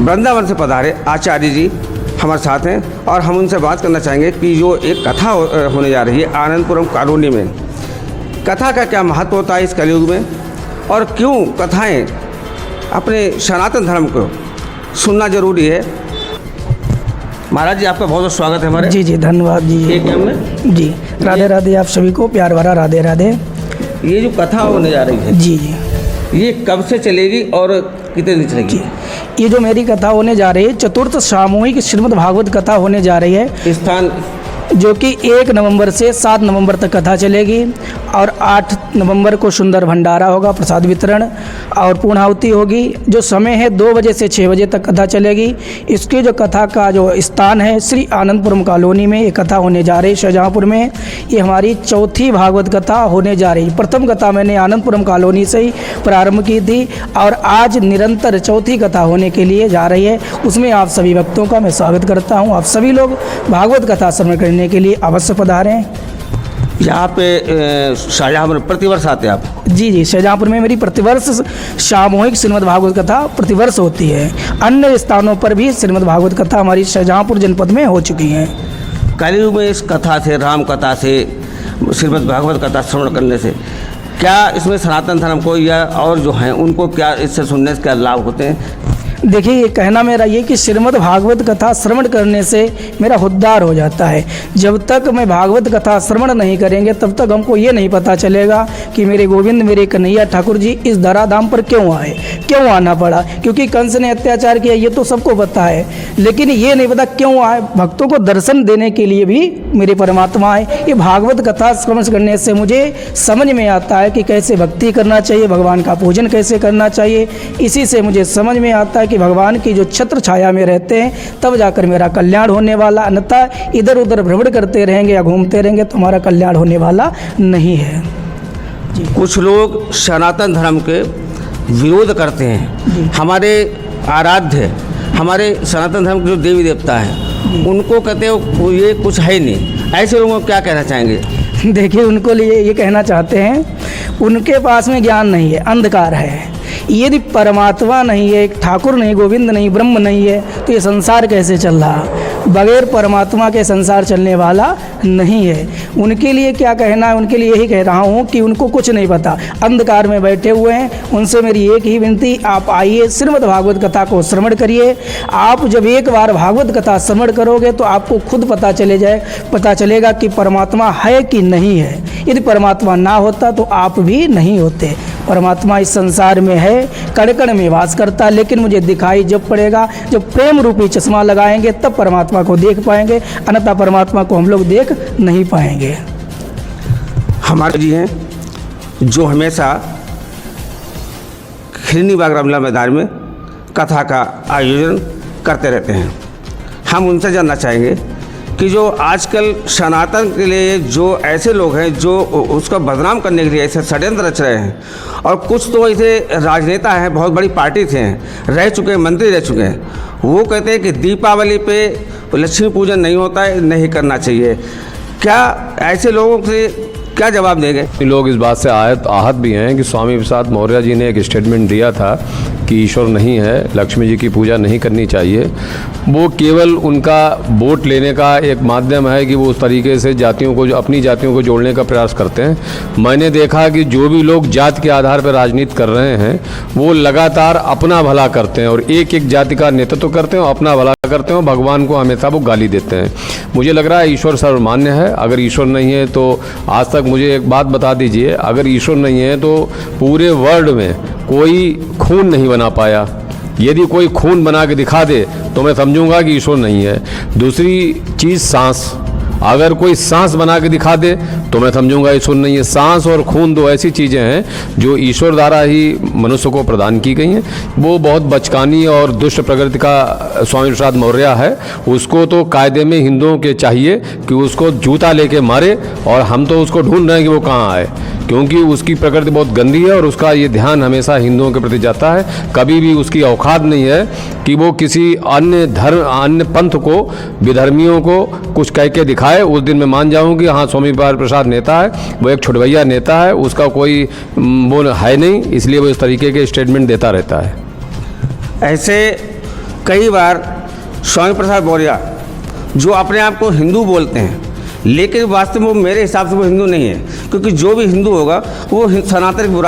वृंदावन से पधारे आचार्य जी हमारे साथ हैं और हम उनसे बात करना चाहेंगे कि जो एक कथा होने जा रही है आनंदपुरम कॉलोनी में, कथा का क्या महत्व होता है इस कलयुग में और क्यों कथाएं अपने सनातन धर्म को सुनना जरूरी है। महाराज जी आपका बहुत बहुत स्वागत है हमारे। जी जी धन्यवाद जी। जी राधे राधे, आप सभी को प्यार भरा राधे राधे। ये जो कथा होने जा रही है जी जी, ये कब से चलेगी और कितने दिन चलेगी? ये जो मेरी कथा होने जा रही है चतुर्थ सामूहिक श्रीमद् भागवत कथा होने जा रही है। स्थान जो कि 1 नवंबर से 7 नवंबर तक कथा चलेगी और 8 नवंबर को सुंदर भंडारा होगा, प्रसाद वितरण और पूर्णाहुति होगी। जो समय है 2 बजे से 6 बजे तक कथा चलेगी। इसकी जो कथा का जो स्थान है श्री आनंदपुरम कॉलोनी में ये कथा होने जा रही है, शाहजहाँपुर में। ये हमारी चौथी भागवत कथा होने जा रही। प्रथम कथा मैंने आनंदपुरम कॉलोनी से ही प्रारंभ की थी और आज निरंतर चौथी कथा होने के लिए जा रही है। उसमें आप सभी भक्तों का मैं स्वागत करता हूँ। आप सभी लोग भागवत कथा श्रवण करने के लिए अवश्य पधारें। यहाँ पे शाहजहाँपुर प्रतिवर्ष आते हैं आप? जी जी, शाहजहाँपुर में मेरी प्रतिवर्ष सामूहिक श्रीमद् भागवत कथा प्रतिवर्ष होती है। अन्य स्थानों पर भी श्रीमद् भागवत कथा हमारी शाहजहाँपुर जनपद में हो चुकी है। कलयुग में इस कथा से, राम कथा से, श्रीमद् भागवत कथा श्रवण करने से क्या इसमें सनातन धर्म को या और जो हैं उनको क्या इससे सुनने से क्या लाभ होते हैं? देखिए, ये कहना मेरा ये कि श्रीमद् भागवत कथा श्रवण करने से मेरा उद्धार हो जाता है। जब तक मैं भागवत कथा श्रवण नहीं करेंगे तब तक हमको ये नहीं पता चलेगा कि मेरे गोविंद, मेरे कन्हैया ठाकुर जी इस धराधाम पर क्यों आए, क्यों आना पड़ा। क्योंकि कंस ने अत्याचार किया ये तो सबको पता है, लेकिन ये नहीं पता क्यों आए। भक्तों को दर्शन देने के लिए भी मेरे परमात्मा आए। ये भागवत कथा श्रवण करने से मुझे समझ में आता है कि कैसे भक्ति करना चाहिए, भगवान का पूजन कैसे करना चाहिए। इसी से मुझे समझ में आता है कि भगवान की जो छत्र छाया में रहते हैं तब जाकर मेरा कल्याण होने वाला, अन्यथा इधर उधर भ्रमण करते रहेंगे या घूमते रहेंगे तो हमारा कल्याण होने वाला नहीं है। कुछ लोग सनातन धर्म के विरोध करते हैं। हमारे आराध्य, हमारे सनातन धर्म के जो देवी देवता हैं उनको कहते हो ये कुछ है नहीं। ऐसे लोगों को क्या कहना चाहेंगे? देखिए, उनको लिए ये कहना चाहते हैं उनके पास में ज्ञान नहीं है, अंधकार है। यदि परमात्मा नहीं है, एक ठाकुर नहीं, गोविंद नहीं, ब्रह्म नहीं है तो ये संसार कैसे चल रहा? बगैर परमात्मा के संसार चलने वाला नहीं है। उनके लिए क्या कहना है? उनके लिए यही कह रहा हूँ कि उनको कुछ नहीं पता, अंधकार में बैठे हुए हैं। उनसे मेरी एक ही विनती, आप आइए श्रीमद् भागवत कथा को श्रवण करिए। आप जब एक बार भागवत कथा श्रवण करोगे तो आपको खुद पता चलेगा कि परमात्मा है कि नहीं है। यदि परमात्मा ना होता तो आप भी नहीं होते। परमात्मा इस संसार में है, कण कण में वास करता, लेकिन मुझे दिखाई जब पड़ेगा, जब प्रेम रूपी चश्मा लगाएंगे तब परमात्मा को देख पाएंगे, अन्यथा परमात्मा को हम लोग देख नहीं पाएंगे। हमारे जी हैं जो हमेशा खिरनी बाग रामलीला मैदान में कथा का आयोजन करते रहते हैं। हम उनसे जानना चाहेंगे कि जो आजकल सनातन के लिए जो ऐसे लोग हैं जो उसका बदनाम करने के लिए ऐसे षड्यंत्र रच रहे हैं, और कुछ तो ऐसे राजनेता हैं, बहुत बड़ी पार्टी से हैं, रह चुके हैं, मंत्री रह चुके हैं, वो कहते हैं कि दीपावली पे लक्ष्मी पूजन नहीं होता है, नहीं करना चाहिए। क्या ऐसे लोगों से क्या जवाब देंगे? लोग इस बात से आहत भी हैं कि स्वामी प्रसाद मौर्य जी ने एक स्टेटमेंट दिया था कि ईश्वर नहीं है, लक्ष्मी जी की पूजा नहीं करनी चाहिए। वो केवल उनका वोट लेने का एक माध्यम है कि वो उस तरीके से जातियों को, जो अपनी जातियों को जोड़ने का प्रयास करते हैं। मैंने देखा कि जो भी लोग जाति के आधार पर राजनीति कर रहे हैं वो लगातार अपना भला करते हैं और एक एक जाति का नेतृत्व करते हैं और अपना भला करते हैं, भगवान को हमेशा वो गाली देते हैं। मुझे लग रहा है ईश्वर सर्वमान्य है। अगर ईश्वर नहीं है तो आज तक मुझे एक बात बता दीजिए, अगर ईश्वर नहीं है तो पूरे वर्ल्ड में कोई खून नहीं बना पाया। यदि कोई खून बना के दिखा दे तो मैं समझूंगा कि ईश्वर नहीं है। दूसरी चीज़ सांस, अगर कोई सांस बना के दिखा दे तो मैं समझूंगा ईश्वर नहीं है। सांस और खून दो ऐसी चीज़ें हैं जो ईश्वर द्वारा ही मनुष्य को प्रदान की गई हैं। वो बहुत बचकानी और दुष्ट प्रकृति का स्वामी प्रसाद मौर्य है। उसको तो कायदे में हिंदुओं के चाहिए कि उसको जूता लेके मारे, और हम तो उसको ढूंढ रहे हैं कि वो कहाँ आए, क्योंकि उसकी प्रकृति बहुत गंदी है और उसका ये ध्यान हमेशा हिंदुओं के प्रति जाता है। कभी भी उसकी औकात नहीं है कि वो किसी अन्य धर्म, अन्य पंथ को, विधर्मियों को कुछ कह के दिखाए। उस दिन मैं मान जाऊँ कि हाँ, स्वामी प्रसाद नेता है, वो एक छुटभैया नेता है, उसका कोई वो है नहीं, इसलिए वो इस तरीके के स्टेटमेंट देता रहता है। ऐसे कई बार स्वामी प्रसाद मौर्य जो अपने आप को हिंदू बोलते हैं, लेकिन वास्तव में वो मेरे हिसाब से वो हिंदू नहीं है, क्योंकि जो भी हिंदू होगा वो सनातन की बुराई